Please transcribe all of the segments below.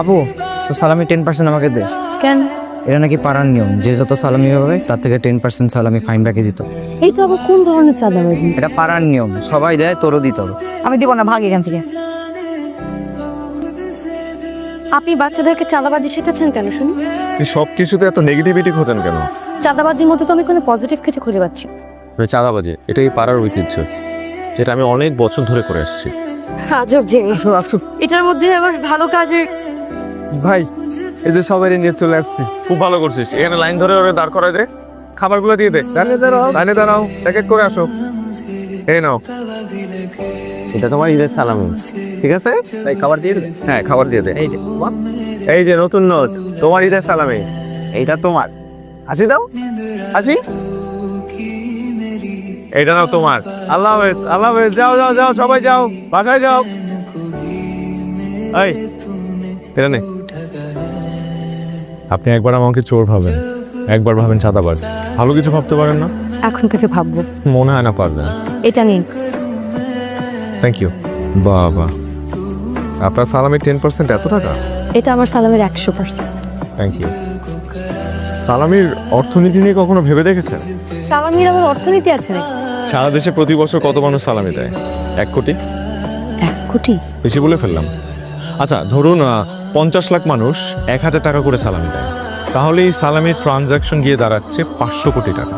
আপু, তো সালামি 10% আমাকে দে। কেন? এটা নাকি পাড়ার নিয়ম, যে যত সালামি হবে তার থেকে 10% সালামি ফাইন বাকি দিত। এই তো আবার কোন ধরনের চাঁদাবাজি? এটা পাড়ার নিয়ম, সবাই দেয়, তোরও দিতে হবে। আমি দিব না, ভাগ এখান থেকে। আপনি বাচ্চাদেরকে চাঁদাবাজি শেখাচ্ছেন কেন শুনি? সব কিছুতে এত নেগেটিভিটি খোঁজেন কেন? চাঁদাবাজির মধ্যে তো আমি কোনো পজিটিভ কিছু খুঁজে পাচ্ছি। চাঁদাবাজি এটাই পাড়ার ঐতিহ্য, যেটা আমি অনেক বছর ধরে করে আসছি। আজব জিনিস। এটার মধ্যে আবার ভালো কাজের। ভাই, এই যে সবাই নিয়ে চলে আসছি, খুব ভালো করছিস। এখানে লাইন ধরে ওরা দাঁড় করায় দে, খাবারগুলো দিয়ে দে। লাইনে দাঁড়াও, এক এক করে আসো। এই নাও, এটা তোমার ঈদের সালামি, ঠিক আছে? তাই খাবার দিয়ে দে। হ্যাঁ, খাবার দিয়ে দে। এই যে নতুন নোট, তোমার ঈদের সালামি, এইটা তোমার। হাসি দাও, হাসি। এইটা নাও তোমার। আল্লাহ হাফেজ, আল্লাহ হাফেজ। যাও যাও যাও, সবাই যাও, বাসায় যাও। এই, এটা নে। আপনি একবার আমাকে চোর ভাবেন, একবার ভাবেন চাঁদাবাজ, ভালো কিছু ভাবতে পারেন না? এখন থেকে ভাববো। মনে হয় না পারবেন। এটা নিন। Thank you. বাবা, আপনার সালামি 10% এত টাকা? এটা আমার সালামের 100%। Thank you. সালামির অর্থনীতি নিয়ে কখনো ভেবে দেখেছেন? সালামির আবার অর্থনীতি আছে নাকি? সারা দেশে প্রতি বছর কত মানুষ সালামি দেয়? 1 কোটি? 1 কোটি? বেশি বলে ফেললাম। আচ্ছা, ধরুন 50 লাখ মানুষ 1000 টাকা করে সালামি দেয়, তাহলে এই সালামির ট্রানজাকশন গিয়ে দাঁড়াচ্ছে 500 কোটি টাকা।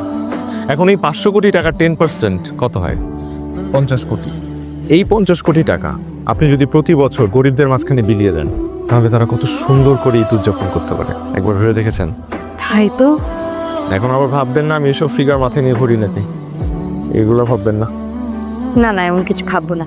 এখন এই 500 কোটি টাকা 10% কত হয়? 50 কোটি। এই 50 কোটি টাকা আপনি যদি প্রতি বছর গরিবদের মাঝখানে বিলিয়ে দেন, তাহলে তারা কত সুন্দর করে ঈদ উদযাপন করতে পারে। একবার ভেবে দেখেছেন? তাই তো। এখন আবার ভাববেন না আমি এসব ফিগার মাথায় নিয়ে ঘুরি নাকি, এগুলো ভাববেন না। না না, এমন কিছু খাবো না।